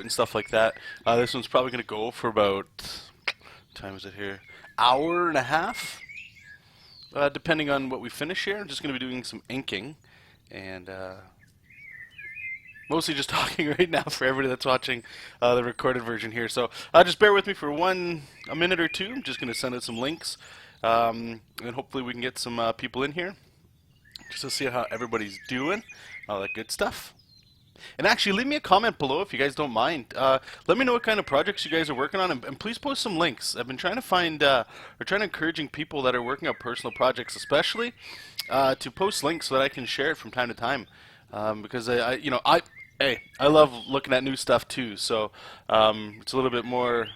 and stuff like that. This one's probably going to go for about, what time is it here? Hour and a half, depending on what we finish here. I'm just going to be doing some inking and mostly just talking right now for everybody that's watching the recorded version here. So just bear with me for a minute or two. I'm just going to send out some links, and hopefully we can get some people in here just to see how everybody's doing, all that good stuff. And actually, leave me a comment below if you guys don't mind. Let me know what kind of projects you guys are working on, and please post some links. I've been trying to find, or trying to encouraging people that are working on personal projects, especially, to post links so that I can share it from time to time. Because I love looking at new stuff too. So it's a little bit more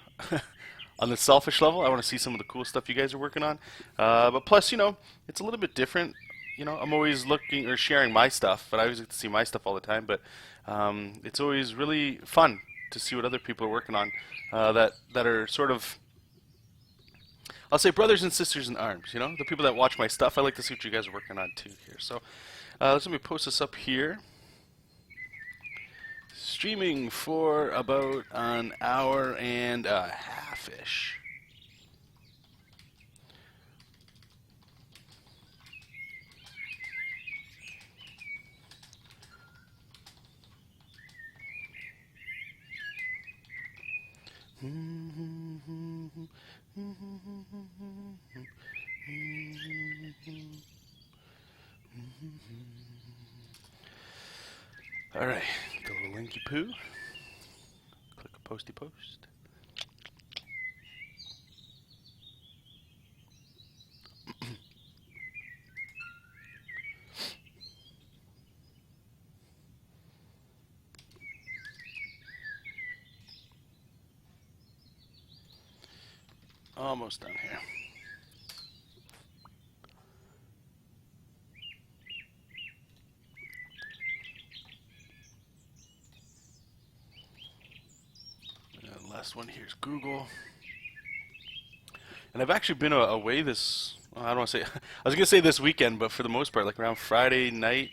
on the selfish level. I want to see some of the cool stuff you guys are working on. But plus, it's a little bit different. I'm always looking or sharing my stuff, but I always get to see my stuff all the time. But it's always really fun to see what other people are working on that are sort of, I'll say, brothers and sisters in arms. The people that watch my stuff. I like to see what you guys are working on too here. So let me post this up here. Streaming for about an hour and a half-ish. Alright, the little linky poo. Click a posty post. Almost done here. And last one here is Google. And I've actually been away this, well, I don't want to say, I was going to say this weekend, but for the most part, like around Friday night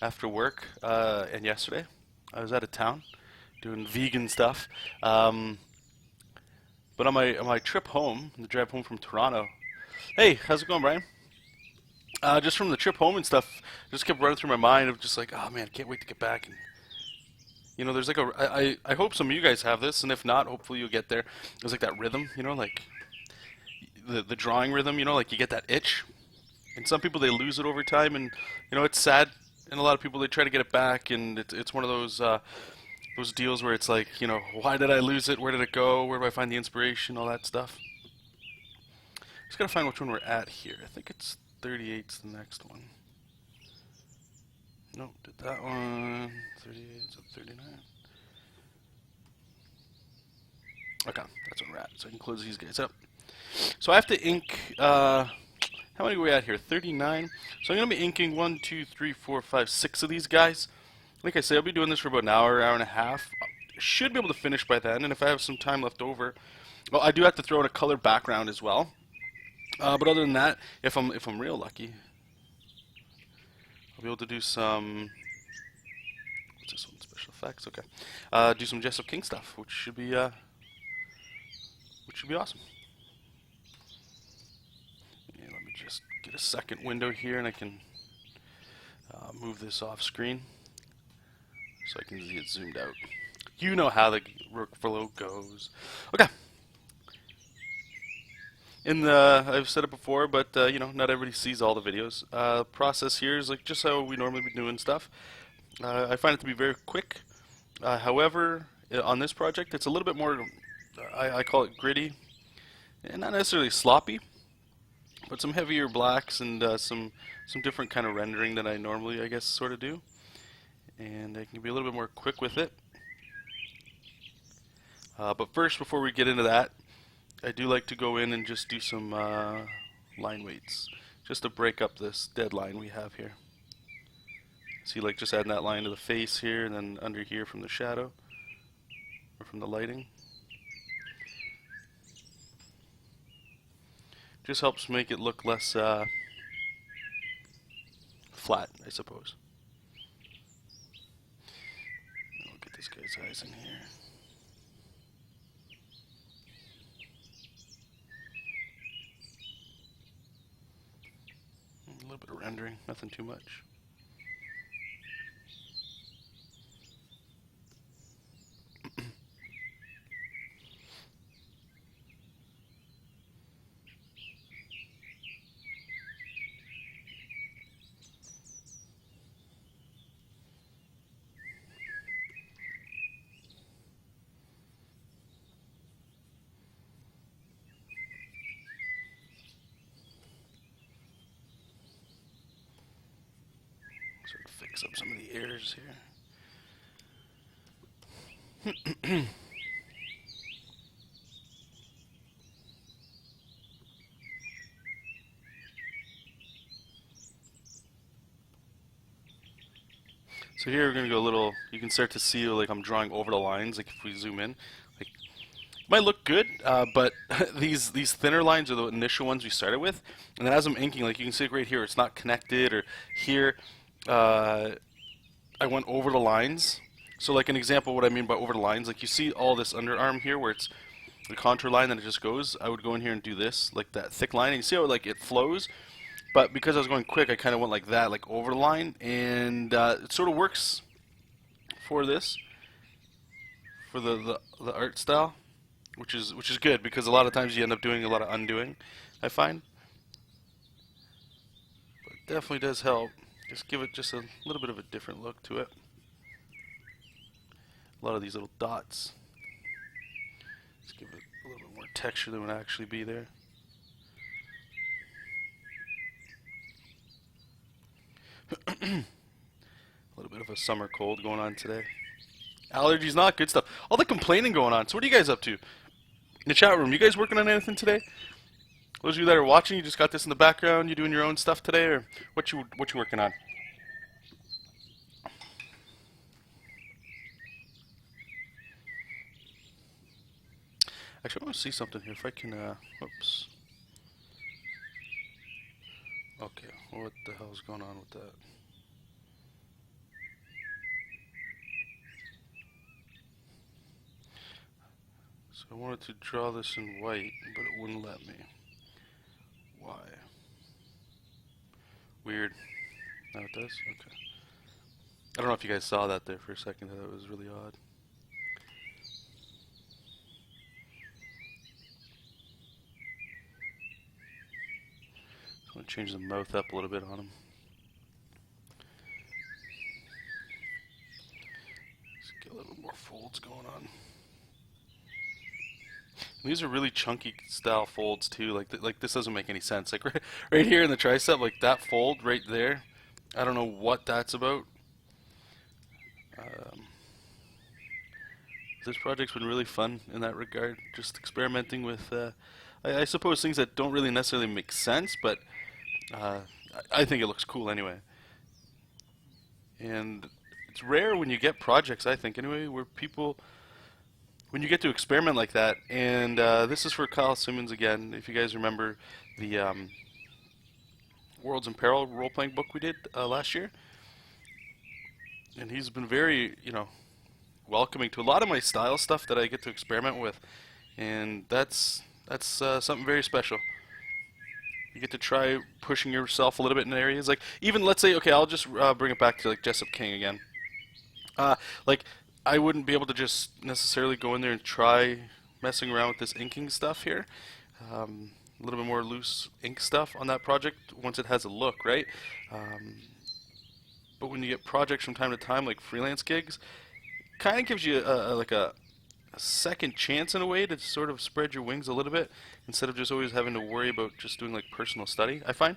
after work and yesterday, I was out of town doing vegan stuff. But on my trip home, the drive home from Toronto, hey, how's it going, Brian? Just from the trip home and stuff, just kept running through my mind of just like, oh man, can't wait to get back. And there's like I hope some of you guys have this, and if not, hopefully you'll get there. There's like that rhythm, like the drawing rhythm, like you get that itch. And some people, they lose it over time, and it's sad. And a lot of people, they try to get it back, and it's one of those deals where it's like, why did I lose it? Where did it go? Where do I find the inspiration? All that stuff. Just gotta find which one we're at here. I think it's 38's the next one. Nope, did that one. 38, so 39. Okay, that's where we're at. So I can close these guys up. So I have to ink, how many are we at here? 39. So I'm going to be inking 1, 2, 3, 4, 5, 6 of these guys. Like I say, I'll be doing this for about an hour, hour and a half. I should be able to finish by then, and if I have some time left over, well, I do have to throw in a color background as well. But other than that, if I'm real lucky, I'll be able to do some, what's this one? Special effects. Okay. Do some Jessup King stuff, which should be awesome. Yeah, let me just get a second window here, and I can move this off screen so I can see it zoomed out. You know how the workflow goes. Okay. I've said it before, but not everybody sees all the videos. Process here is like just how we normally be doing stuff. I find it to be very quick. However, on this project, it's a little bit more, I call it gritty, and not necessarily sloppy, but some heavier blacks and some different kind of rendering than I normally, I guess, sort of do. And I can be a little bit more quick with it. But first, before we get into that, I do like to go in and just do some line weights, just to break up this dead line we have here. See, like just adding that line to the face here, and then under here from the shadow, or from the lighting. Just helps make it look less flat, I suppose. I'll get this guy's eyes in here. rendering, nothing too much. Sort of fix up some of the errors here. So here we're going to go a little, you can start to see like I'm drawing over the lines, like if we zoom in. Like, it might look good, but these thinner lines are the initial ones we started with. And then as I'm inking, like you can see right here, it's not connected, or here I went over the lines. So like an example of what I mean by over the lines, like you see all this underarm here where it's the contour line that it just goes. I would go in here and do this, like that thick line, and you see how like it flows. But because I was going quick, I kind of went like that, like over the line, and it sort of works for this, for the art style, which is good because a lot of times you end up doing a lot of undoing, I find. But it definitely does help. Just give it just a little bit of a different look to it. A lot of these little dots. Just give it a little bit more texture than would actually be there. A little bit of a summer cold going on today. Allergies, not good stuff. All the complaining going on. So what are you guys up to? In the chat room, you guys working on anything today? Those of you that are watching, you just got this in the background. You doing your own stuff today, or what you working on? Actually, I want to see something here. If I can, whoops. Okay, what the hell's going on with that? So I wanted to draw this in white, but it wouldn't let me. Why? Weird. Now it does? Okay. I don't know if you guys saw that there for a second. That was really odd. I'm going to change the mouth up a little bit on him. Let's get a little more folds going on. And these are really chunky style folds too. Like this doesn't make any sense. Like right here in the tricep, like that fold right there. I don't know what that's about. This project's been really fun in that regard. Just experimenting with, I suppose, things that don't really necessarily make sense, but I think it looks cool anyway. And it's rare when you get projects, I think anyway, where people, when you get to experiment like that. And this is for Kyle Simmons again. If you guys remember the Worlds in Peril role-playing book we did last year. And he's been very, welcoming to a lot of my style stuff that I get to experiment with. And that's something very special. You get to try pushing yourself a little bit in areas. Like, even, let's say, okay, I'll just bring it back to, like, Jessup King again. Like, I wouldn't be able to just necessarily go in there and try messing around with this inking stuff here. A little bit more loose ink stuff on that project once it has a look, right? But when you get projects from time to time, like freelance gigs, kind of gives you like a second chance in a way to sort of spread your wings a little bit instead of just always having to worry about just doing like personal study, I find.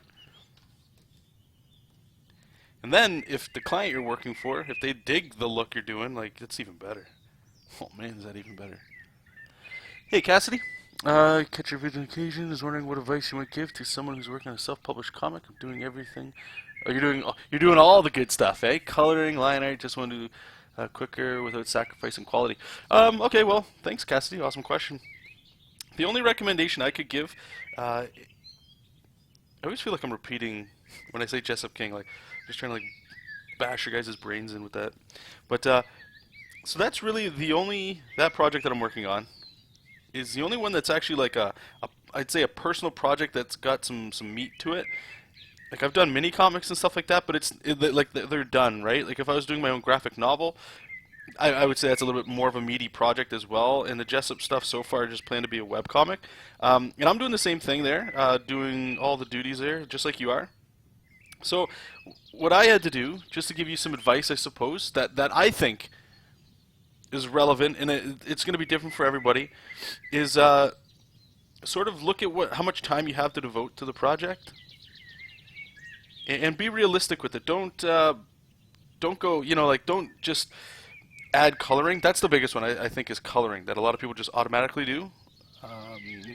And then if the client you're working for, if they dig the look you're doing, like, it's even better. Oh man, is that even better. Hey Cassidy, catch your video on occasion. Is wondering what advice you might give to someone who's working on a self-published comic. I'm doing everything. Oh, you're doing all the good stuff, eh? Coloring, line art, just want to do quicker without sacrificing quality. Okay, well, thanks Cassidy, awesome question. The only recommendation I could give, I always feel like I'm repeating when I say Jessup King, like just trying to like bash your guys' brains in with that. But so that's really that project that I'm working on is the only one that's actually like I'd say a personal project that's got some meat to it. like I've done mini comics and stuff like that, but like they're done, right? Like if I was doing my own graphic novel, I would say that's a little bit more of a meaty project as well. And the Jessup stuff so far just planned to be a webcomic. And I'm doing the same thing there, doing all the duties there, just like you are. So what I had to do, just to give you some advice, I suppose, that I think is relevant, and it's going to be different for everybody, is sort of look at how much time you have to devote to the project, and be realistic with it. Don't go, like don't just add coloring. That's the biggest one I think is coloring that a lot of people just automatically do.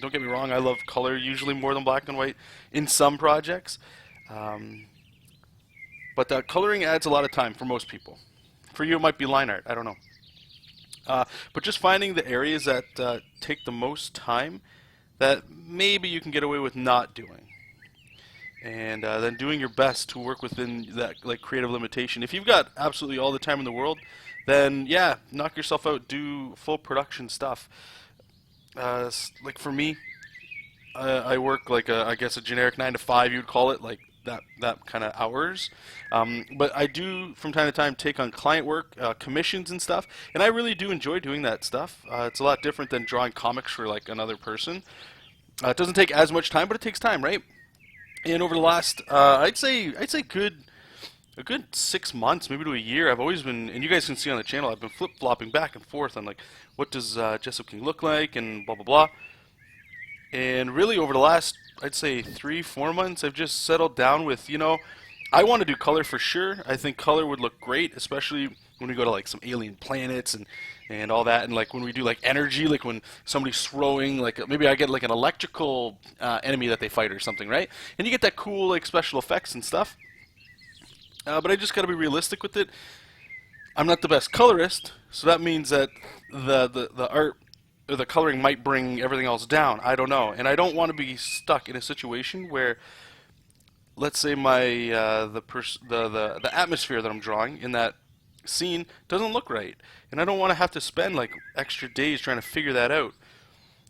Don't get me wrong, I love color usually more than black and white in some projects, but coloring adds a lot of time for most people. For you, it might be line art. I don't know. But just finding the areas that take the most time that maybe you can get away with not doing, and then doing your best to work within that like creative limitation. If you've got absolutely all the time in the world, then yeah, knock yourself out. Do full production stuff. Like for me, I work like I guess a generic 9 to 5 you'd call it, like that kind of hours. But I do from time to time take on client work, commissions and stuff, and I really do enjoy doing that stuff. It's a lot different than drawing comics for like another person. It doesn't take as much time, but it takes time, right? And over the last, I'd say a good 6 months, maybe to a year, I've always been, and you guys can see on the channel, I've been flip-flopping back and forth on like, what does Jessup King look like, and blah blah blah. And really over the last, I'd say 3-4 months, I've just settled down with, I want to do color for sure. I think color would look great, especially when we go to like some alien planets and all that, and like when we do like energy, like when somebody's throwing, like maybe I get like an electrical enemy that they fight or something, right? And you get that cool like special effects and stuff. But I just got to be realistic with it. I'm not the best colorist, so that means that the art or the coloring might bring everything else down. I don't know, and I don't want to be stuck in a situation where, let's say my the atmosphere that I'm drawing in that scene doesn't look right, and I don't want to have to spend like extra days trying to figure that out.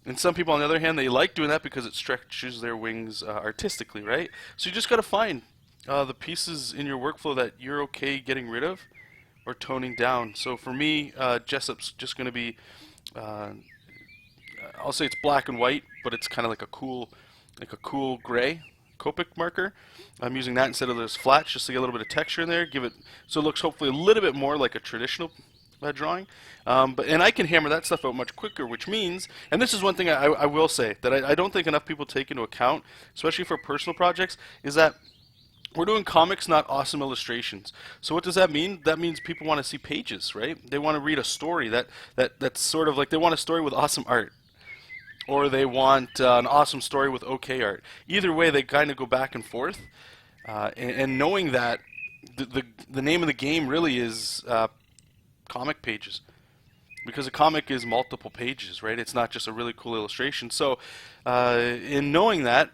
And some people, on the other hand, they like doing that because it stretches their wings artistically, right? So you just got to find the pieces in your workflow that you're okay getting rid of or toning down. So for me, Jessup's just going to be, I'll say it's black and white, but it's kind of like a cool gray Copic marker. I'm using that instead of those flats just to get a little bit of texture in there, give it so it looks hopefully a little bit more like a traditional drawing. And I can hammer that stuff out much quicker, which means, and this is one thing I will say that I don't think enough people take into account, especially for personal projects, is that we're doing comics, not awesome illustrations. So what does that mean? That means people want to see pages, right? They want to read a story that's sort of like they want a story with awesome art, or they want an awesome story with okay art. Either way, they kind of go back and forth. And knowing that the name of the game really is comic pages, because a comic is multiple pages, right? It's not just a really cool illustration. So in knowing that,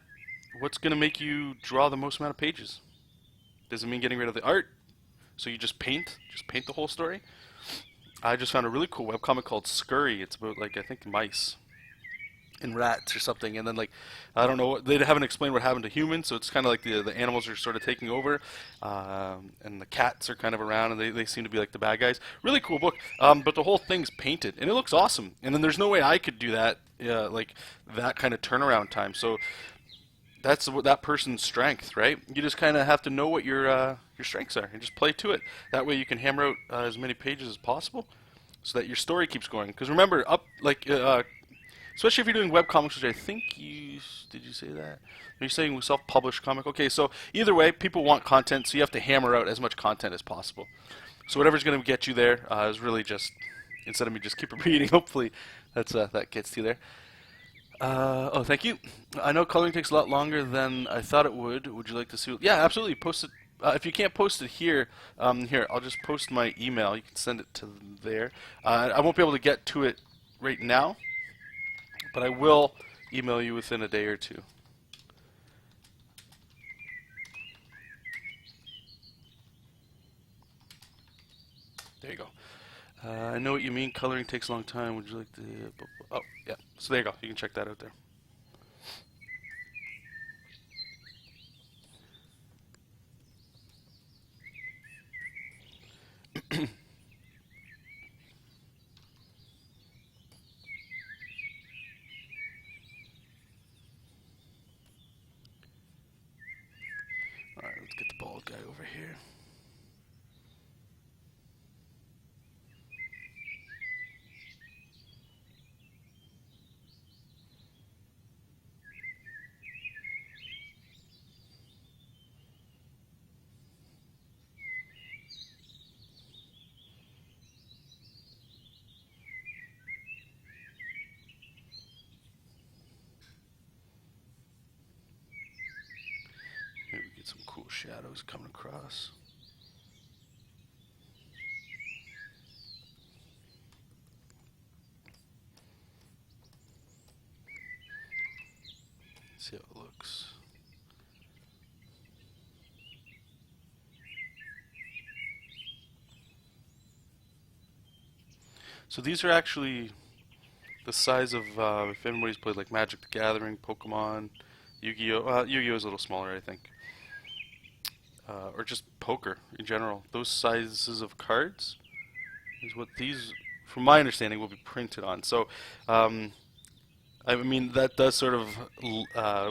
what's going to make you draw the most amount of pages? Does it mean getting rid of the art? So you just paint the whole story? I just found a really cool webcomic called Scurry. It's about like I think mice and rats or something, and then like I don't know, they haven't explained what happened to humans, so it's kind of like the animals are sort of taking over, and the cats are kind of around, and they seem to be like the bad guys. Really cool book, but the whole thing's painted and it looks awesome, and then there's no way I could do that, like that kind of turnaround time. So that's that person's strength, right? You just kind of have to know what your strengths are and just play to it. That way you can hammer out as many pages as possible, so that your story keeps going. Because remember, especially if you're doing webcomics, which I think did you say that? Are you saying self-published comic? Okay, so either way, people want content, so you have to hammer out as much content as possible. So whatever's going to get you there is really just, instead of me just keep repeating, hopefully that gets you there. Oh, thank you. I know coloring takes a lot longer than I thought it would. Would you like to see? Yeah, absolutely. Post it. If you can't post it here, here, I'll just post my email. You can send it to there. I won't be able to get to it right now, but I will email you within a day or two. There you go. I know what you mean. Coloring takes a long time. Would you like to? Oh, yeah. So there you go. You can check that out there. here. Here we get some cool shadows coming across. See how it looks. So these are actually the size of, if anybody's played like Magic the Gathering, Pokemon, Yu-Gi-Oh! Yu-Gi-Oh! Is a little smaller, I think. Or just poker in general. Those sizes of cards is what these, from my understanding, will be printed on. So, I mean, that does sort of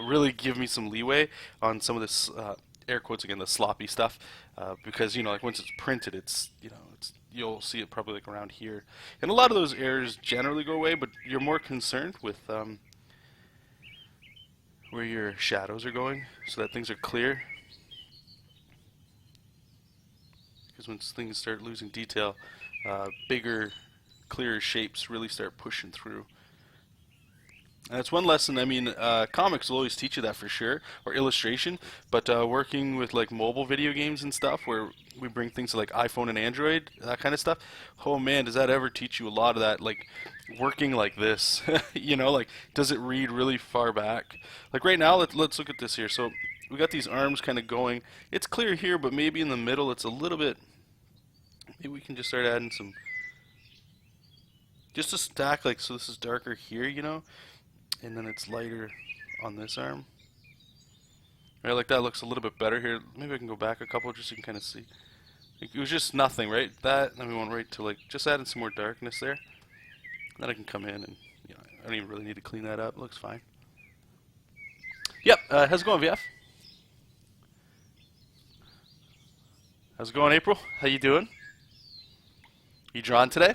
really give me some leeway on some of this, air quotes again, the sloppy stuff, because, you know, like once it's printed, it's, you know, you'll see it probably like around here. And a lot of those errors generally go away, but you're more concerned with where your shadows are going so that things are clear. Because once things start losing detail, bigger, clearer shapes really start pushing through. And that's one lesson. I mean, comics will always teach you that for sure, or illustration. But working with like mobile video games and stuff, where we bring things to like iPhone and Android, that kind of stuff. Oh man, does that ever teach you a lot of that? Like working like this, you know, like does it read really far back? Like right now, let's look at this here. So we got these arms kind of going. It's clear here, but maybe in the middle, it's a little bit. Maybe we can just start adding some, just a stack, like, so this is darker here, you know, and then it's lighter on this arm. Right, like that looks a little bit better here. Maybe I can go back a couple just so you can kind of see. It was just nothing, right? That, then we went right to like, just adding some more darkness there. Then I can come in and, you know, I don't even really need to clean that up. It looks fine. Yep, how's it going, VF? How's it going, April? How you doing? You drawing today?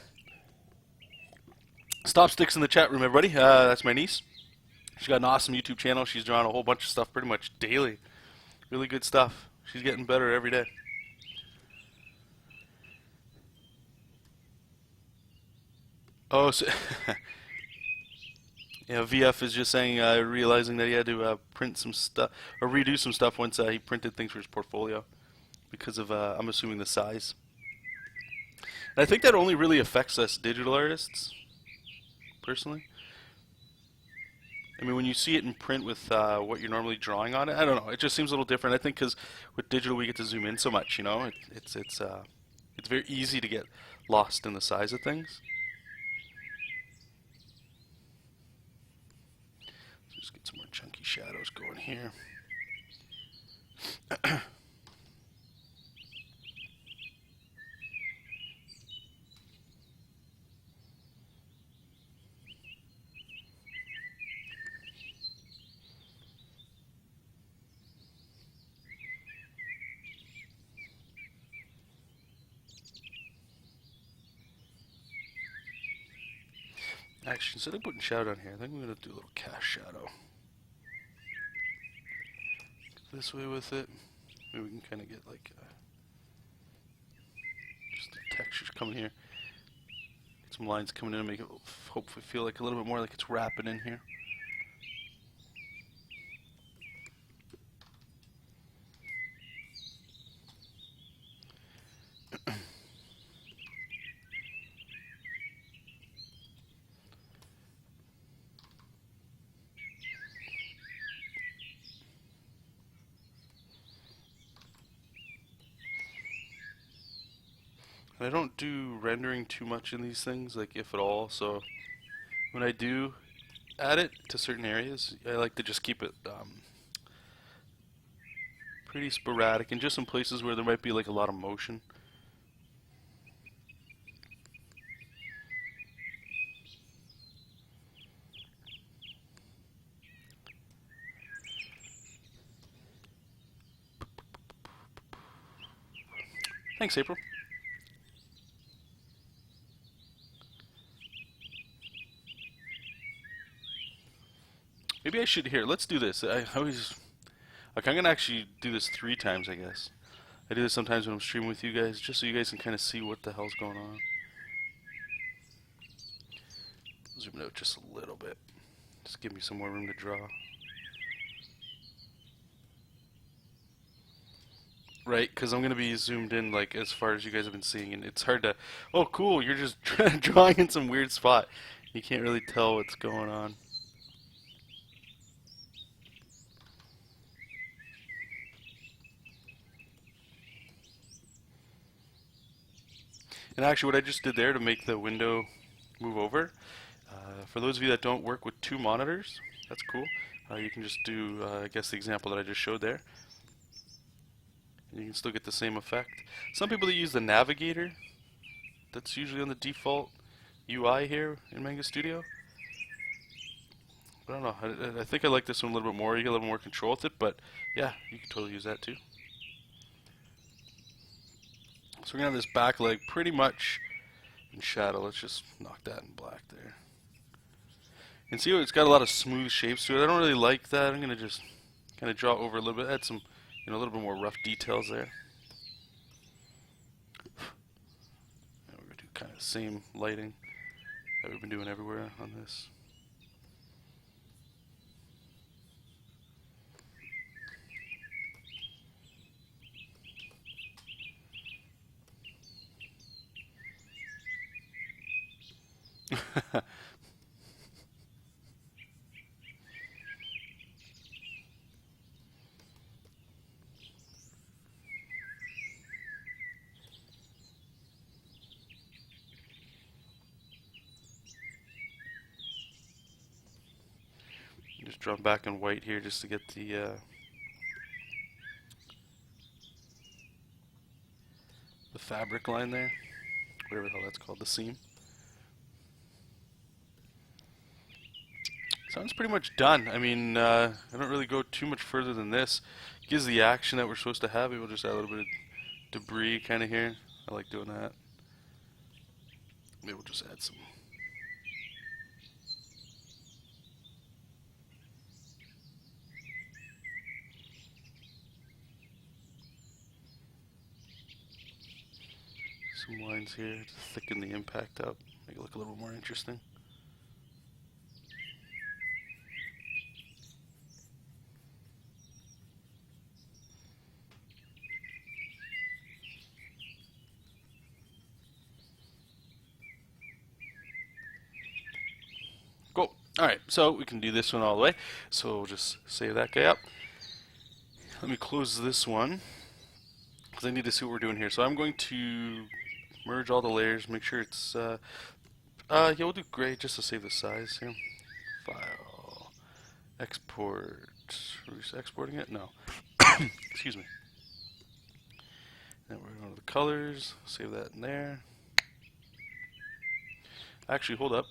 Stop Sticks in the chat room, everybody. That's my niece. She's got an awesome YouTube channel. She's drawing a whole bunch of stuff pretty much daily. Really good stuff. She's getting better every day. Oh, so yeah, VF is just saying, realizing that he had to print some stuff, or redo some stuff once he printed things for his portfolio because of, I'm assuming, the size. And I think that only really affects us digital artists, personally. I mean, when you see it in print with what you're normally drawing on it, I don't know. It just seems a little different. I think because with digital we get to zoom in so much, you know. It's very easy to get lost in the size of things. So just get some more chunky shadows going here. Actually, instead of putting shadow on here, I think I'm going to do a little cast shadow. This way with it. Maybe we can kind of get like just the textures coming here. Get some lines coming in and make it hopefully feel like a little bit more like it's wrapping in here. I don't do rendering too much in these things, like if at all, so when I do add it to certain areas, I like to just keep it pretty sporadic and just in places where there might be like a lot of motion. Thanks, April. Maybe I should here. Let's do this. I always like. I'm gonna actually do this 3 times, I guess. I do this sometimes when I'm streaming with you guys, just so you guys can kind of see what the hell's going on. Zoom it out just a little bit. Just give me some more room to draw. Right, because I'm going to be zoomed in like as far as you guys have been seeing, and it's hard to... Oh, cool, you're just drawing in some weird spot. You can't really tell what's going on. And actually what I just did there to make the window move over, for those of you that don't work with 2 monitors, that's cool. You can just do, I guess, the example that I just showed there. And you can still get the same effect. Some people that use the navigator, that's usually on the default UI here in Manga Studio. I don't know, I think I like this one a little bit more. You get a little more control with it, but yeah, you can totally use that too. So we're going to have this back leg pretty much in shadow. Let's just knock that in black there. And see, it's got a lot of smooth shapes to it. I don't really like that. I'm going to just kind of draw over a little bit, add some, a little bit more rough details there. And we're going to do kind of the same lighting that we've been doing everywhere on this. Just draw back in white here just to get the fabric line there, whatever the hell that's called, the seam. Sounds pretty much done. I mean, I don't really go too much further than this. It gives the action that we're supposed to have. Maybe we'll just add a little bit of debris kind of here. I like doing that. Maybe we'll just add some. Some lines here to thicken the impact up, make it look a little more interesting. Cool. Alright, so we can do this one all the way. So we'll just save that guy up. Let me close this one, because I need to see what we're doing here. So I'm going to merge all the layers, make sure it's, yeah, we'll do gray just to save the size here. File, export, are we just exporting it? No. Excuse me. Then we're going to the colors, save that in there. Actually, hold up.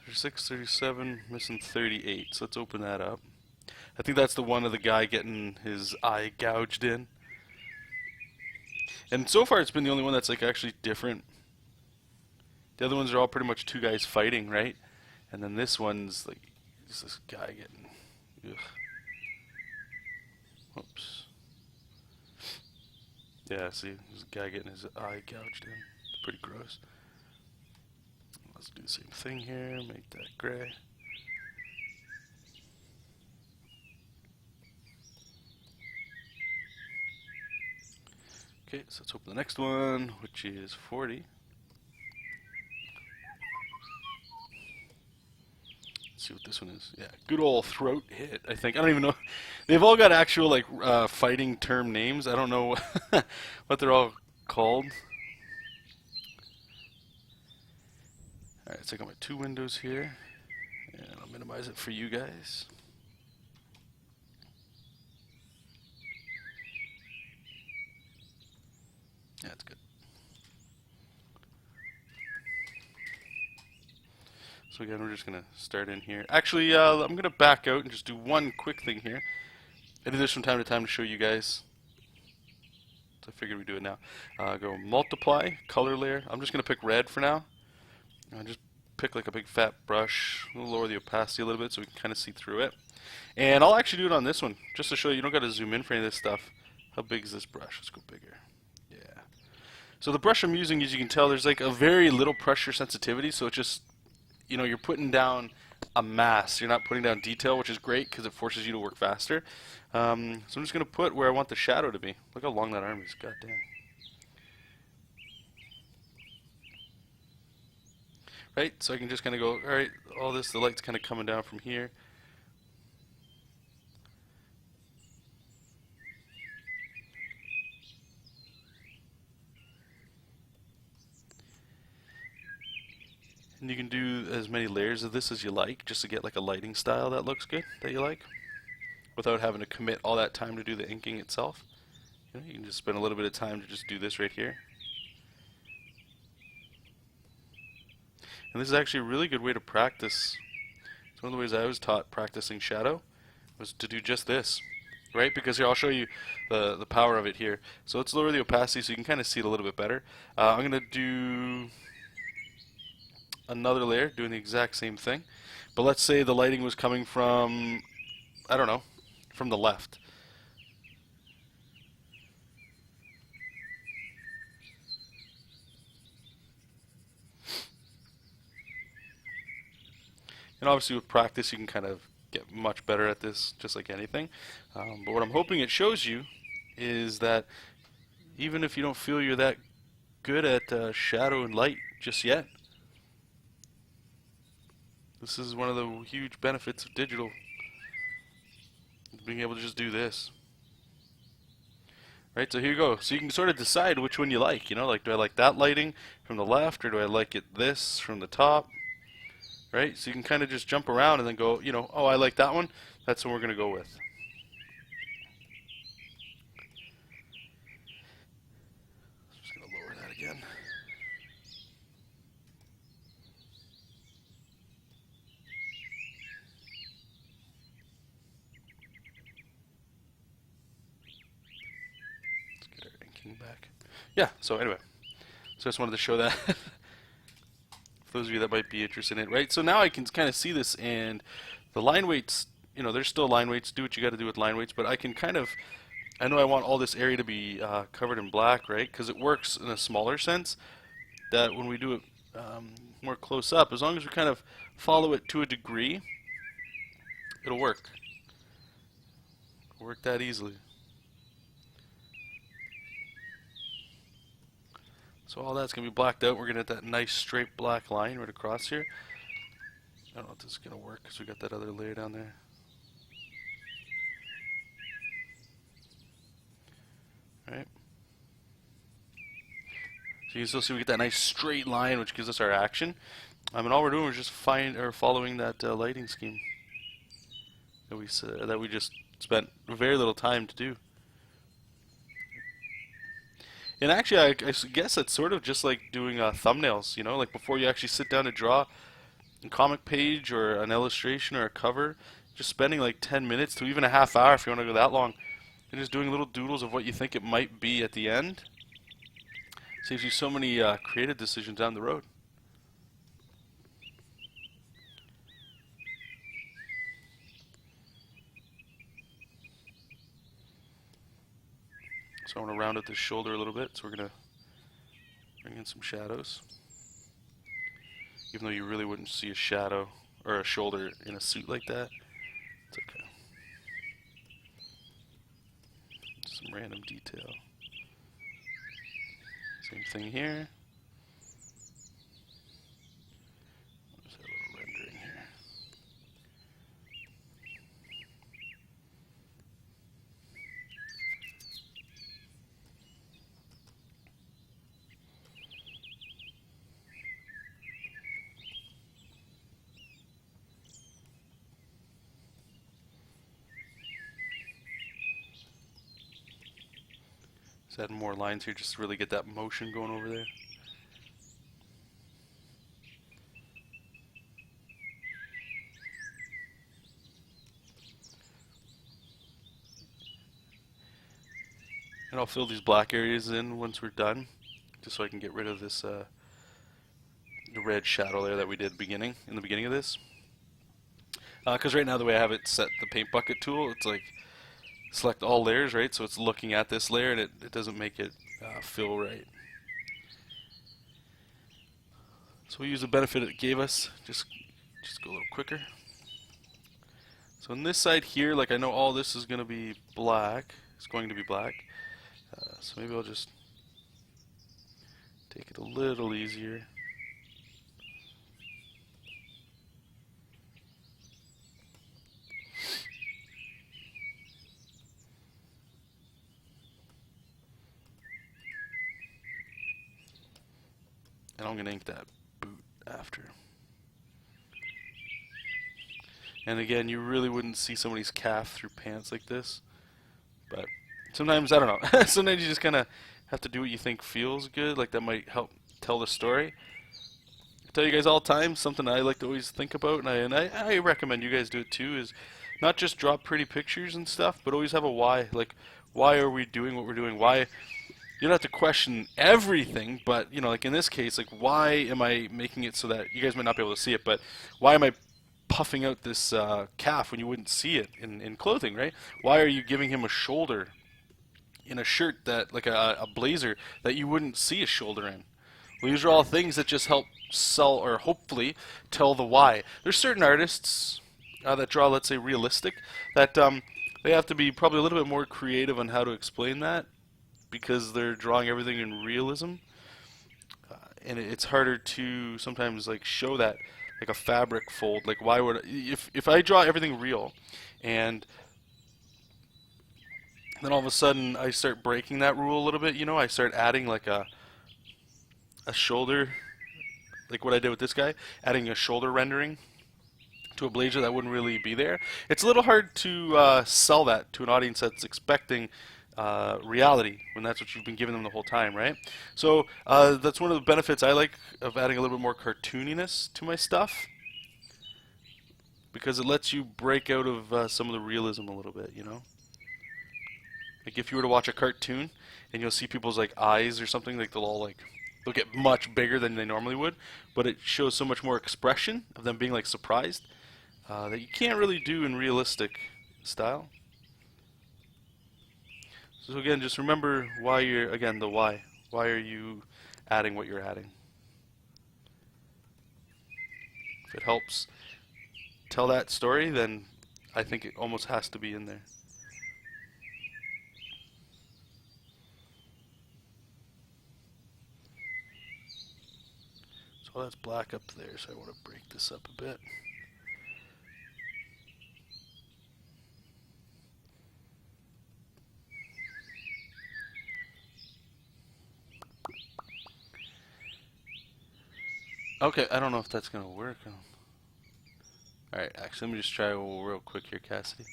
36, 37, missing 38, so let's open that up. I think that's the one of the guy getting his eye gouged in. And so far it's been the only one that's like actually different. The other ones are all pretty much 2 guys fighting, right? And then this one's like just this guy getting... Ugh. Oops. Yeah, see, there's a guy getting his eye gouged in. It's pretty gross. Let's do the same thing here, make that gray. Okay, so let's open the next one, which is 40. Let's see what this one is. Yeah, good old throat hit, I think. I don't even know. They've all got actual like fighting term names. I don't know what they're all called. Alright, so I got my 2 windows here, and I'll minimize it for you guys. Yeah, that's good. So again, we're just going to start in here. Actually, I'm going to back out and just do one quick thing here. I do this from time to time to show you guys. So I figured we'd do it now. Go multiply, color layer. I'm just going to pick red for now. Just pick like a big fat brush. We'll lower the opacity a little bit so we can kind of see through it. And I'll actually do it on this one, just to show you don't got to zoom in for any of this stuff. How big is this brush? Let's go bigger. Yeah. So the brush I'm using, as you can tell, there's like a very little pressure sensitivity, so it just, you know, you're putting down a mass. You're not putting down detail, which is great because it forces you to work faster. So I'm just going to put where I want the shadow to be. Look how long that arm is. God damn. Right? So I can just kind of go, alright, all this, the light's kind of coming down from here. And you can do as many layers of this as you like, just to get like a lighting style that looks good, that you like, without having to commit all that time to do the inking itself. You know, you can just spend a little bit of time to just do this right here. And this is actually a really good way to practice. It's one of the ways I was taught practicing shadow, was to do just this, right? Because here, I'll show you the power of it here. So let's lower the opacity so you can kind of see it a little bit better. I'm going to do another layer, doing the exact same thing. But let's say the lighting was coming from, I don't know, from the left. And obviously with practice you can kind of get much better at this, just like anything. But what I'm hoping it shows you is that even if you don't feel you're that good at shadow and light just yet, this is one of the huge benefits of digital, being able to just do this. Right, so here you go. So you can sort of decide which one you like, you know, like do I like that lighting from the left or do I like it this from the top? Right, so you can kind of just jump around and then go, you know, oh, I like that one, that's what we're going to go with. Just going to lower that again. Let's get our inking back. Yeah, so anyway, so I just wanted to show that. For those of you that might be interested in it, right? So now I can kind of see this, and the line weights, you know, there's still line weights. Do what you got to do with line weights, but I can kind of, I know I want all this area to be covered in black, right? Because it works in a smaller sense. That when we do it more close up, as long as we kind of follow it to a degree, it'll work. It'll work that easily. So all that's going to be blacked out. We're going to get that nice straight black line right across here. I don't know if this is going to work because we got that other layer down there. Right. So you can still see we get that nice straight line, which gives us our action. And all we're doing is just following that lighting scheme that we just spent very little time to do. And actually, I guess it's sort of just like doing thumbnails, you know, like before you actually sit down to draw a comic page or an illustration or a cover, just spending like 10 minutes to even a half hour if you want to go that long, and just doing little doodles of what you think it might be at the end. Saves you so many creative decisions down the road. So I want to round out this shoulder a little bit, so we're going to bring in some shadows. Even though you really wouldn't see a shadow or a shoulder in a suit like that, it's okay. Some random detail. Same thing here. Just a little rendering here. Just add more lines here just to really get that motion going over there. And I'll fill these black areas in once we're done, just so I can get rid of this the red shadow there that we did in the beginning of this. Because right now the way I have it set, the paint bucket tool, it's like select all layers, right? So it's looking at this layer and it doesn't make it fill right. So we use the benefit it gave us, just go a little quicker. So on this side here, like I know all this is going to be black. It's going to be black. So maybe I'll just take it a little easier. And I'm going to ink that boot after. And again, you really wouldn't see somebody's calf through pants like this. But sometimes, I don't know, sometimes you just kind of have to do what you think feels good. Like that might help tell the story. I tell you guys all the time, something I like to always think about, and I recommend you guys do it too, is not just draw pretty pictures and stuff, but always have a why. Like, why are we doing what we're doing? Why? You don't have to question everything, but, you know, like in this case, like, why am I making it so that you guys might not be able to see it, but why am I puffing out this calf when you wouldn't see it in clothing, right? Why are you giving him a shoulder in a shirt that, like a blazer, that you wouldn't see a shoulder in? Well, these are all things that just help sell, or hopefully tell the why. There's certain artists that draw, let's say, realistic, that they have to be probably a little bit more creative on how to explain that, because they're drawing everything in realism, and it's harder to sometimes like show that, like a fabric fold. Like, why would if I draw everything real, and then all of a sudden I start breaking that rule a little bit, you know, I start adding like a shoulder, like what I did with this guy, adding a shoulder rendering to a blazer that wouldn't really be there. It's a little hard to sell that to an audience that's expecting reality when that's what you've been giving them the whole time, right? So that's one of the benefits I like of adding a little bit more cartooniness to my stuff, because it lets you break out of some of the realism a little bit, you know? Like if you were to watch a cartoon and you'll see people's like eyes or something, like they'll get much bigger than they normally would, but it shows so much more expression of them being like surprised that you can't really do in realistic style. So again, just remember why you're, again, the why. Why are you adding what you're adding? If it helps tell that story, then I think it almost has to be in there. So that's black up there, so I want to break this up a bit. Okay, I don't know if that's going to work. Alright, actually, let me just try real quick here, Cassidy.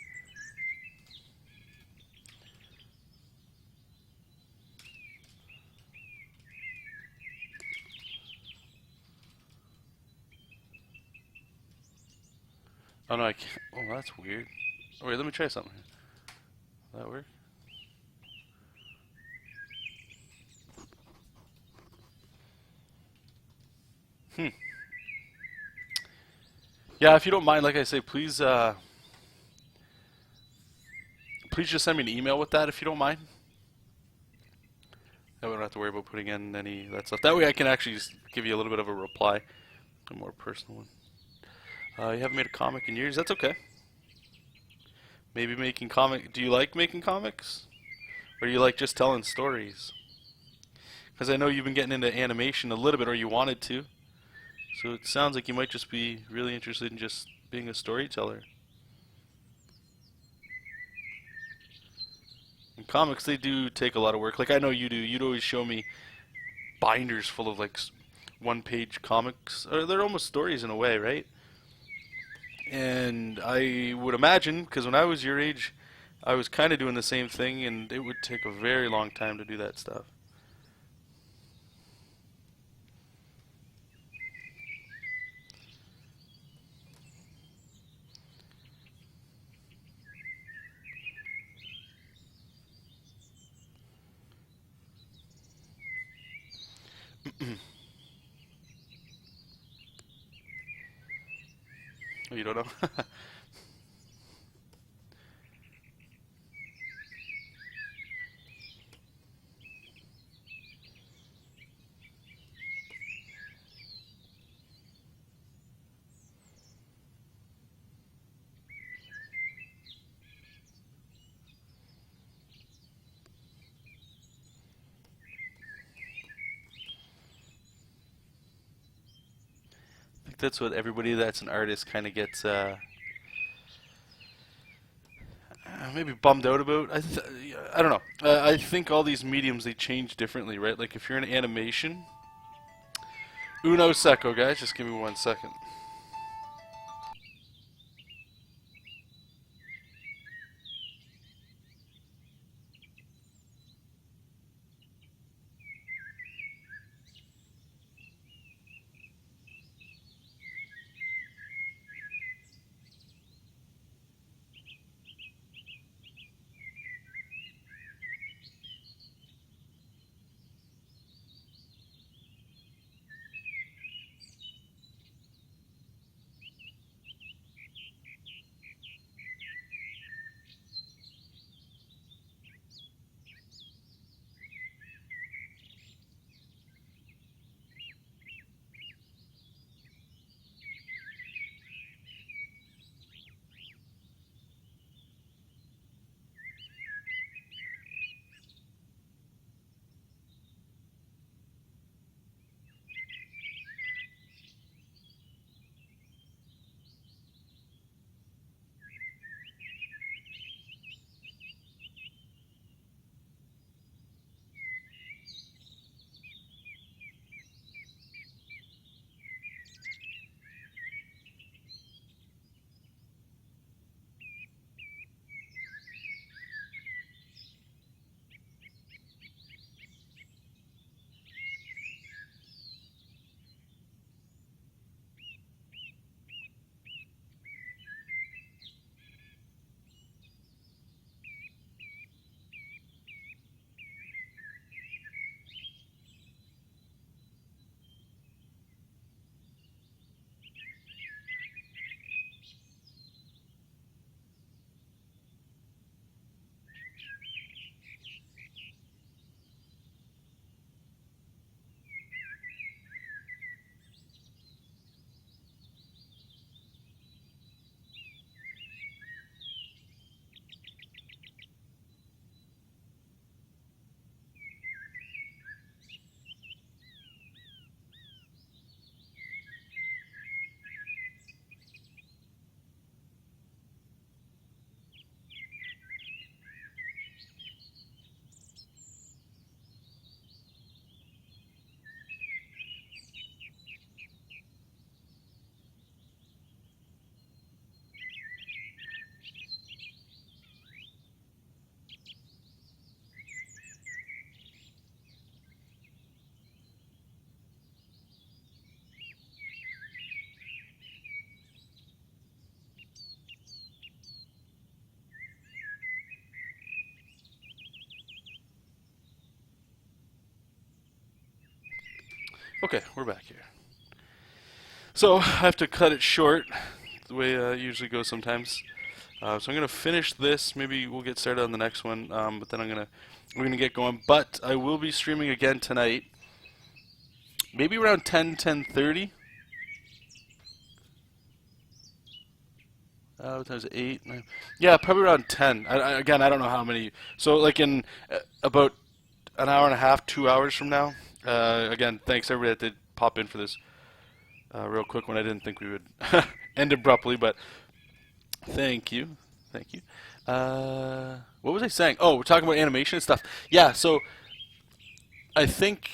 Oh no, I can't. Oh, that's weird. Oh, wait, let me try something. Will that work? Yeah, if you don't mind, like I say, please please just send me an email with that if you don't mind. That way I don't have to worry about putting in any of that stuff. That way I can actually just give you a little bit of a reply, a more personal one. You haven't made a comic in years. That's okay. Maybe making comic. Do you like making comics, or do you like just telling stories? Because I know you've been getting into animation a little bit, or you wanted to. So it sounds like you might just be really interested in just being a storyteller. In comics, they do take a lot of work. Like I know you do. You'd always show me binders full of like one-page comics. They're almost stories in a way, right? And I would imagine, because when I was your age, I was kind of doing the same thing, and it would take a very long time to do that stuff. Oh, you don't know? I think that's what everybody that's an artist kind of gets maybe bummed out about. I don't know. I think all these mediums they change differently, right? Like if you're in animation, uno seco, guys. Just give me 1 second. Okay, we're back here. So I have to cut it short, the way it usually goes sometimes. So I'm gonna finish this. Maybe we'll get started on the next one. But then we're gonna get going. But I will be streaming again tonight, maybe around 10:30. What time is it? 8, 9? Yeah, probably around 10. Again, I don't know how many. So like in about an hour and a half, 2 hours from now. Again, thanks everybody that did pop in for this real quick one. I didn't think we would end abruptly, but thank you. Thank you. What was I saying? Oh, we're talking about animation and stuff. Yeah, so I think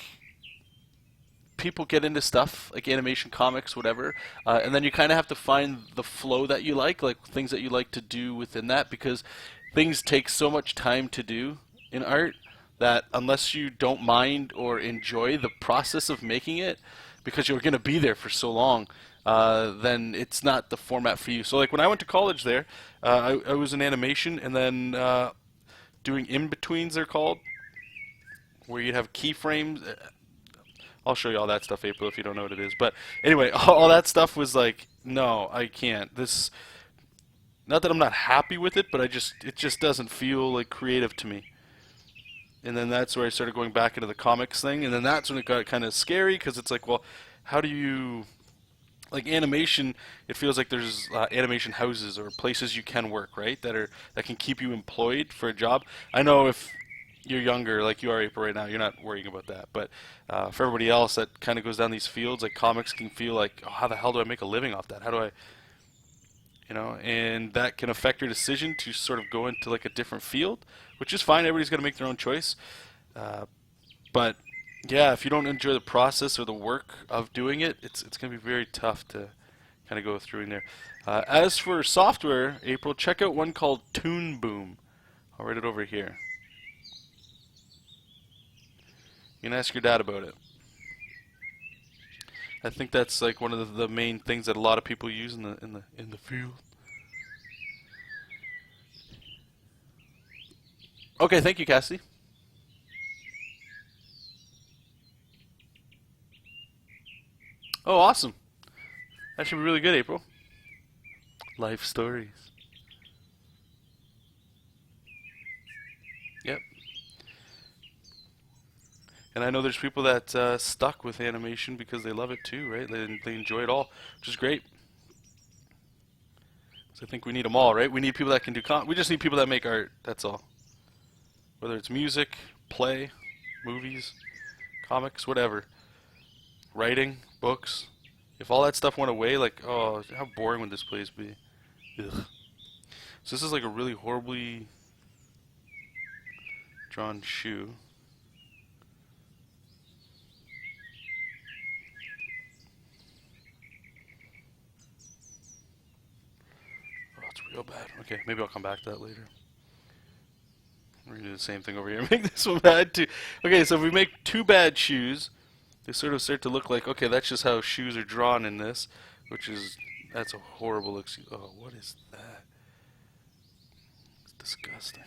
people get into stuff like animation, comics, whatever, and then you kind of have to find the flow that you like things that you like to do within that, because things take so much time to do in art that unless you don't mind or enjoy the process of making it, because you're going to be there for so long, then it's not the format for you. So like when I went to college there, I was in animation, and then doing in-betweens, they're called, where you have keyframes. I'll show you all that stuff, April, if you don't know what it is. But anyway, all that stuff was like, no, I can't. This, not that I'm not happy with it, but it just doesn't feel like creative to me. And then that's where I started going back into the comics thing, and then that's when it got kind of scary, because it's like, well, how do you, like animation, it feels like there's animation houses or places you can work, right, that can keep you employed for a job. I know if you're younger, like you are, April, right now, you're not worrying about that. But for everybody else that kind of goes down these fields, like comics can feel like, oh, how the hell do I make a living off that? How do I, and that can affect your decision to sort of go into like a different field, which is fine. Everybody's going to make their own choice. But yeah, if you don't enjoy the process or the work of doing it, it's going to be very tough to kind of go through in there. As for software, April, check out one called Toon Boom. I'll write it over here. You can ask your dad about it. I think that's like one of the main things that a lot of people use in the field. Okay, thank you, Cassie. Oh, awesome. That should be really good, April. Life stories. Yep. And I know there's people that stuck with animation because they love it too, right? They enjoy it all, which is great. So I think we need them all, right? We need people that can do we just need people that make art, that's all. Whether it's music, play, movies, comics, whatever. Writing, books. If all that stuff went away, like, oh, how boring would this place be? Ugh. So this is like a really horribly drawn shoe. Oh, it's real bad. Okay, maybe I'll come back to that later. We're going to do the same thing over here. Make this one bad too. Okay, so if we make two bad shoes, they sort of start to look like, okay, that's just how shoes are drawn in this, which is, that's a horrible excuse. Oh, what is that? It's disgusting.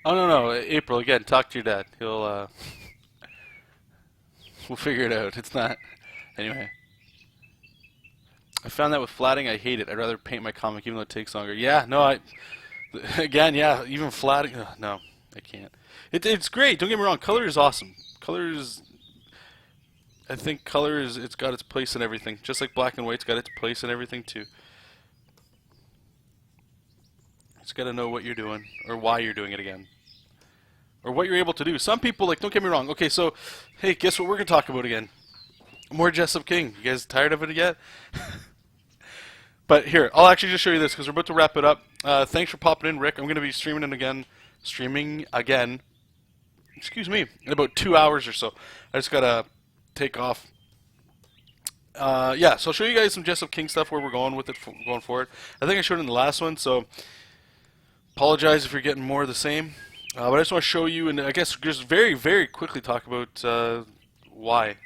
Oh, no, April, again, talk to your dad. He'll, we'll figure it out. It's not, anyway. I found that with flatting, I hate it. I'd rather paint my comic even though it takes longer. Yeah, no, again, yeah, even flatting, no, I can't. It's great, don't get me wrong, color is awesome. Color is, I think color is, it's got its place in everything. Just like black and white's got its place in everything too. You just gotta know what you're doing, or why you're doing it again. Or what you're able to do. Some people, like, don't get me wrong, okay, so, hey, guess what we're gonna talk about again? More Jessup King. You guys tired of it yet? But here, I'll actually just show you this because we're about to wrap it up. Thanks for popping in, Rick. I'm going to be streaming again, excuse me, in about 2 hours or so. I just got to take off. Yeah, so I'll show you guys some Jessup King stuff where we're going with it going forward. I think I showed it in the last one, so apologize if you're getting more of the same. But I just want to show you, and I guess just very, very quickly talk about why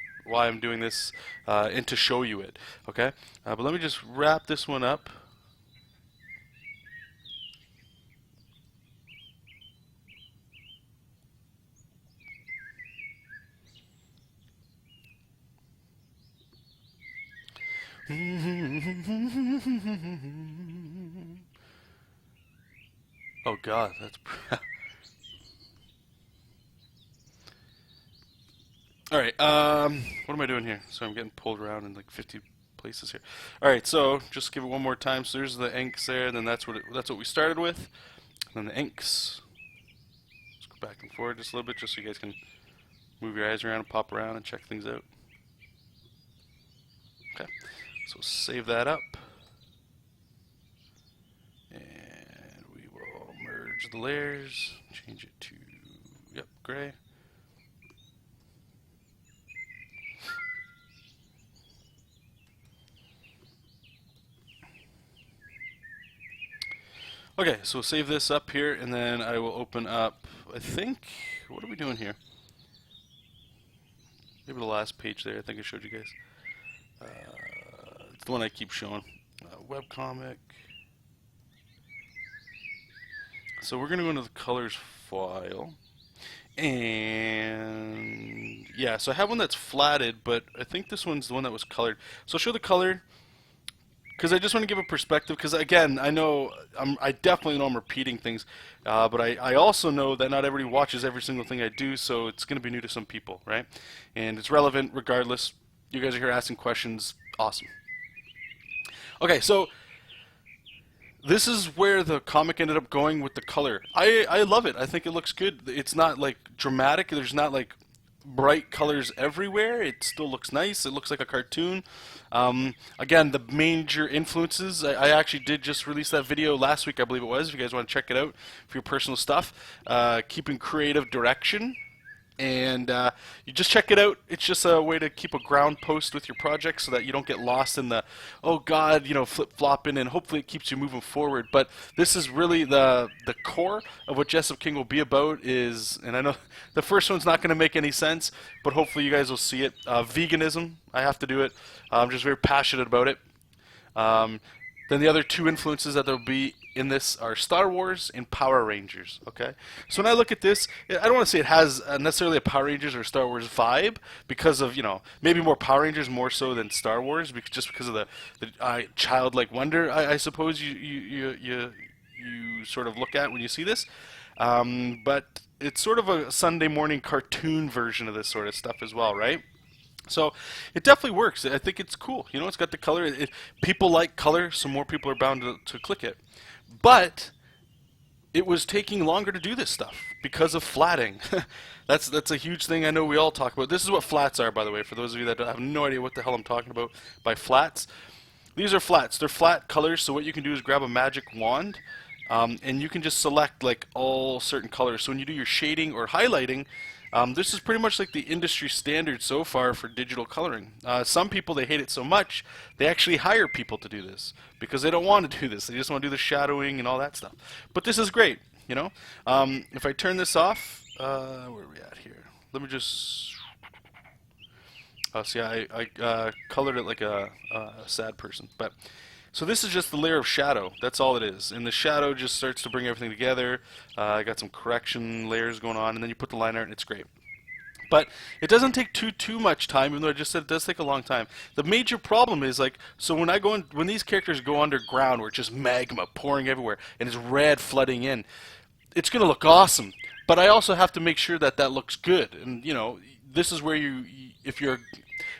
I'm doing this and to show you it. Okay, but let me just wrap this one up. Oh God, that's. Alright, what am I doing here? So I'm getting pulled around in like 50 places here. Alright, so just give it one more time. So there's the inks there, and then that's what we started with. And then the inks. Let's go back and forward just a little bit just so you guys can move your eyes around and pop around and check things out. Okay, so save that up. And we will merge the layers, change it to, yep, gray. Okay, so we'll save this up here, and then I will open up, I think, what are we doing here? Maybe the last page there, I think I showed you guys. the one I keep showing. Webcomic. So we're going to go into the colors file. And yeah, so I have one that's flatted, but I think this one's the one that was colored. So I'll show the color because I just want to give a perspective. Because again, I know I definitely know I'm repeating things, but I also know that not everybody watches every single thing I do, so it's going to be new to some people, right? And it's relevant regardless. You guys are here asking questions. Awesome. Okay, so this is where the comic ended up going with the color. I love it. I think it looks good. It's not like dramatic. There's not like bright colors everywhere. It still looks nice. It looks like a cartoon. Again, the major influences, I actually did just release that video last week, I believe it was, if you guys want to check it out for your personal stuff. Keeping creative direction. And you just check it out. It's just a way to keep a ground post with your project so that you don't get lost in the, oh God, you know, flip-flopping, and hopefully it keeps you moving forward. But this is really the core of what Jessup King will be about is, and I know the first one's not going to make any sense, but hopefully you guys will see it. Veganism, I have to do it. I'm just very passionate about it. Then the other two influences that there'll be in this are Star Wars and Power Rangers. Okay, so when I look at this, I don't want to say it has necessarily a Power Rangers or Star Wars vibe because of, you know, maybe more Power Rangers more so than Star Wars, just because of the childlike wonder I suppose you sort of look at when you see this. But it's sort of a Sunday morning cartoon version of this sort of stuff as well, right? So it definitely works. I think it's cool. You know, it's got the color. People like color, so more people are bound to click it. But it was taking longer to do this stuff because of flatting. That's a huge thing I know we all talk about. This is what flats are, by the way, for those of you that have no idea what the hell I'm talking about by flats. These are flats. They're flat colors, so what you can do is grab a magic wand, and you can just select like all certain colors. So when you do your shading or highlighting, this is pretty much like the industry standard so far for digital coloring. Some people, they hate it so much, they actually hire people to do this because they don't want to do this. They just want to do the shadowing and all that stuff. But this is great, you know. If I turn this off, where are we at here? Let me just... see, I colored it like a sad person. But so this is just the layer of shadow. That's all it is. And the shadow just starts to bring everything together. I got some correction layers going on, and then you put the line art, and it's great. But it doesn't take too much time, even though I just said it does take a long time. The major problem is, like, so when these characters go underground, where it's just magma pouring everywhere and it's red flooding in, it's going to look awesome. But I also have to make sure that that looks good. And, you know, this is where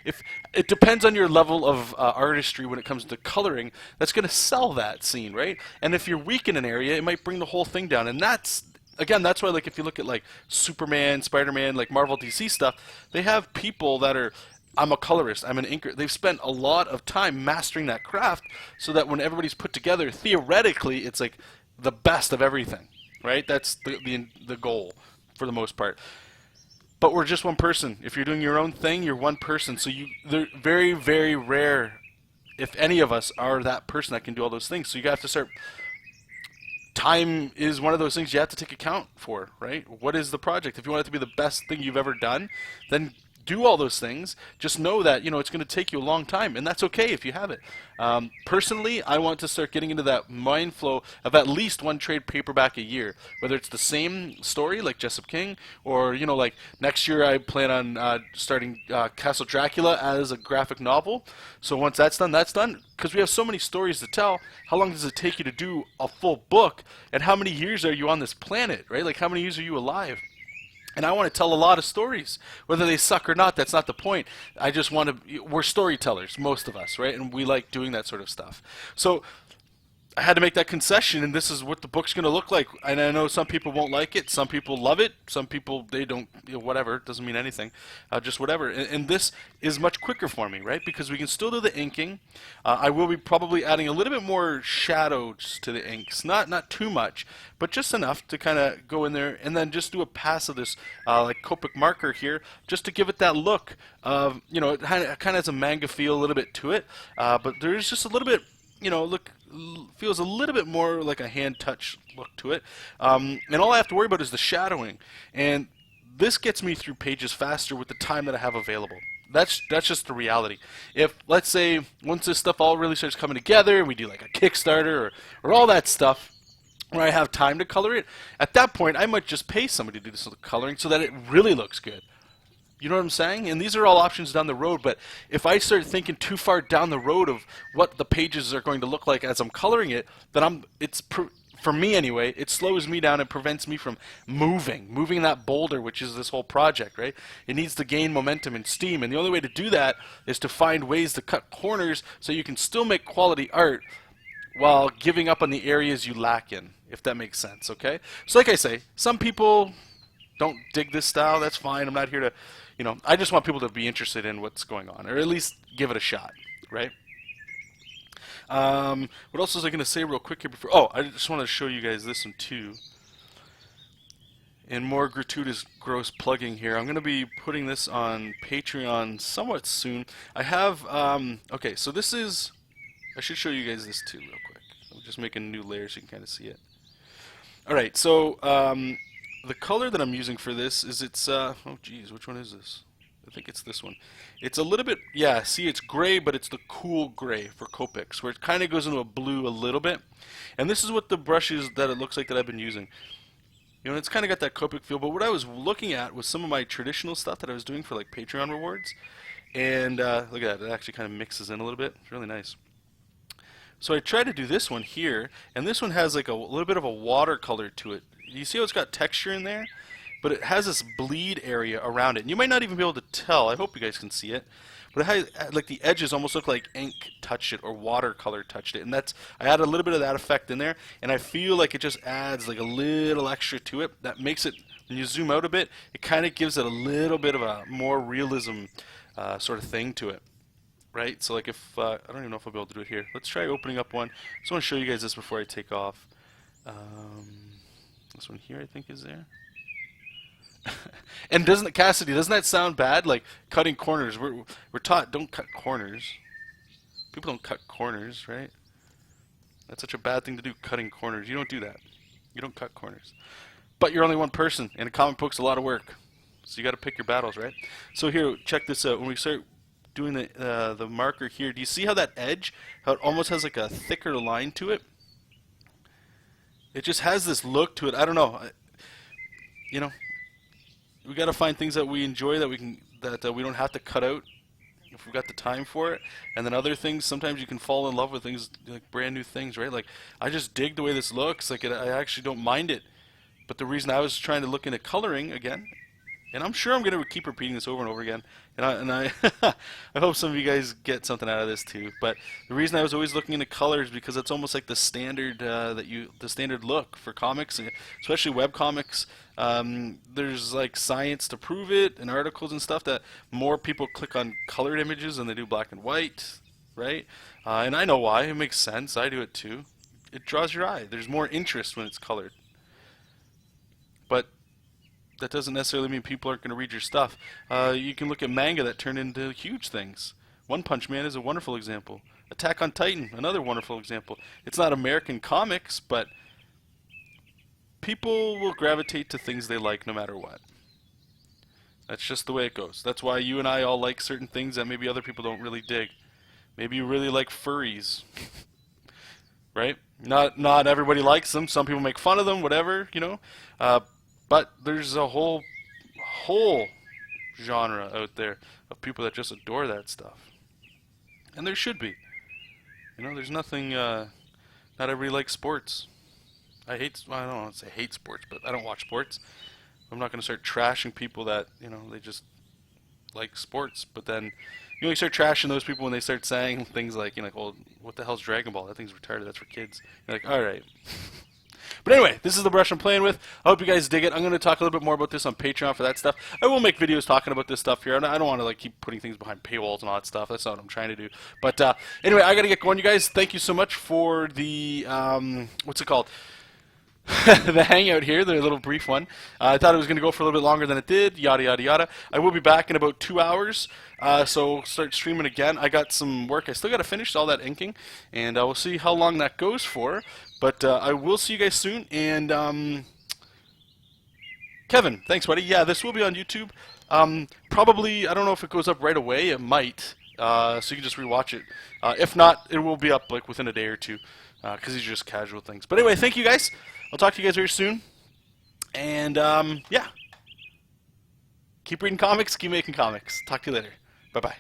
if it depends on your level of artistry when it comes to coloring, that's going to sell that scene, right? And if you're weak in an area, it might bring the whole thing down. And that's why, like, if you look at like Superman, Spider-Man, like Marvel, DC stuff, they have people that are, I'm a colorist, I'm an inker. They've spent a lot of time mastering that craft so that when everybody's put together, theoretically, it's like the best of everything, right? That's the goal for the most part. But we're just one person. If you're doing your own thing, you're one person. So they're very, very rare if any of us are that person that can do all those things. So you have to start. Time is one of those things you have to take account for, right? What is the project? If you want it to be the best thing you've ever done, then do all those things. Just know that, you know, it's going to take you a long time, and that's okay if you have it. Personally, I want to start getting into that mind flow of at least one trade paperback a year, whether it's the same story like Jessup King, or, you know, like next year I plan on starting Castle Dracula as a graphic novel. So once that's done, because we have so many stories to tell. How long does it take you to do a full book, and how many years are you on this planet, right? Like, how many years are you alive? And I want to tell a lot of stories. Whether they suck or not, that's not the point. I just want to... We're storytellers, most of us, right? And we like doing that sort of stuff. So I had to make that concession, and this is what the book's going to look like. And I know some people won't like it. Some people love it. Some people, they don't... You know, whatever. It doesn't mean anything. Just whatever. And this is much quicker for me, right? Because we can still do the inking. I will be probably adding a little bit more shadows to the inks. Not too much, but just enough to kind of go in there, and then just do a pass of this like Copic marker here, just to give it that look of, you know, it kind of has a manga feel a little bit to it, but there's just a little bit, you know, feels a little bit more like a hand touch look to it, and all I have to worry about is the shadowing, and this gets me through pages faster with the time that I have available. That's just the reality. If, let's say, once this stuff all really starts coming together and we do like a Kickstarter or all that stuff, where I have time to color it, at that point I might just pay somebody to do this coloring so that it really looks good. You know what I'm saying? And these are all options down the road, but if I start thinking too far down the road of what the pages are going to look like as I'm coloring it, then for me anyway, it slows me down and prevents me from moving that boulder, which is this whole project, right? It needs to gain momentum and steam, and the only way to do that is to find ways to cut corners so you can still make quality art while giving up on the areas you lack in, if that makes sense, okay? So like I say, some people don't dig this style, that's fine. I'm not here to, I just want people to be interested in what's going on, or at least give it a shot, right? What else was I going to say real quick here before? Oh, I just want to show you guys this one too. And more gratuitous gross plugging here. I'm going to be putting this on Patreon somewhat soon. I have, okay, so this is, I should show you guys this too real quick. I'll just make a new layer so you can kind of see it. Alright, so, the color that I'm using for this is oh geez, which one is this? I think it's this one. It's a little bit, yeah, see it's gray, but it's the cool gray for Copics, where it kind of goes into a blue a little bit. And this is what the brushes that it looks like that I've been using. It's kind of got that Copic feel, but what I was looking at was some of my traditional stuff that I was doing for like Patreon rewards. And look at that, it actually kind of mixes in a little bit. It's really nice. So I tried to do this one here, and this one has like a little bit of a watercolor to it. You see how it's got texture in there? But it has this bleed area around it. And you might not even be able to tell. I hope you guys can see it. But it has, like, the edges almost look like ink touched it or watercolor touched it. And I added a little bit of that effect in there. And I feel like it just adds like a little extra to it. That makes it, when you zoom out a bit, it kind of gives it a little bit of a more realism sort of thing to it. Right? So like if, I don't even know if I'll be able to do it here. Let's try opening up one. I just want to show you guys this before I take off. This one here I think is there. And Cassidy, doesn't that sound bad? Like cutting corners. We're taught don't cut corners. People don't cut corners, right? That's such a bad thing to do, cutting corners. You don't do that. You don't cut corners. But you're only one person, and a comic book's a lot of work. So you got to pick your battles, right? So here, check this out. When we start doing the marker here, do you see how that edge, how it almost has like a thicker line to it? It just has this look to it. I don't know. We got to find things that we enjoy that we don't have to cut out if we've got the time for it. And then other things, sometimes you can fall in love with things like brand new things, right? Like I just dig the way this looks. Like I actually don't mind it. But the reason I was trying to look into coloring again, and I'm sure I'm going to keep repeating this over and over again, and I I hope some of you guys get something out of this too. But the reason I was always looking into colors because it's almost like the standard the standard look for comics, especially web comics. There's like science to prove it, and articles and stuff that more people click on colored images than they do black and white, right? And I know why. It makes sense. I do it too. It draws your eye. There's more interest when it's colored. But that doesn't necessarily mean people aren't going to read your stuff. You can look at manga that turn into huge things. One Punch Man is a wonderful example. Attack on Titan, another wonderful example. It's not American comics, but people will gravitate to things they like no matter what. That's just the way it goes. That's why you and I all like certain things that maybe other people don't really dig. Maybe you really like furries. Right? Not everybody likes them. Some people make fun of them, whatever, but there's a whole genre out there of people that just adore that stuff. And there should be. There's nothing, not everybody likes sports. I don't want to say hate sports, but I don't watch sports. I'm not going to start trashing people that, they just like sports. But then, you start trashing those people when they start saying things like, well, what the hell's Dragon Ball? That thing's retarded. That's for kids. You're like, all right. But anyway, this is the brush I'm playing with. I hope you guys dig it. I'm going to talk a little bit more about this on Patreon for that stuff. I will make videos talking about this stuff here. I don't want to keep putting things behind paywalls and all that stuff. That's not what I'm trying to do. But anyway, I got to get going, you guys. Thank you so much for the what's it called? The hangout here, the little brief one. I thought it was going to go for a little bit longer than it did, yada, yada, yada. I will be back in about 2 hours, so start streaming again. I got some work. I still got to finish all that inking, and we'll see how long that goes for. But I will see you guys soon, and Kevin, thanks, buddy. Yeah, this will be on YouTube. Probably, I don't know if it goes up right away. It might. So you can just rewatch it. If not, it will be up like within a day or two, because these are just casual things. But anyway, thank you guys. I'll talk to you guys very soon. And yeah, keep reading comics, keep making comics. Talk to you later. Bye bye.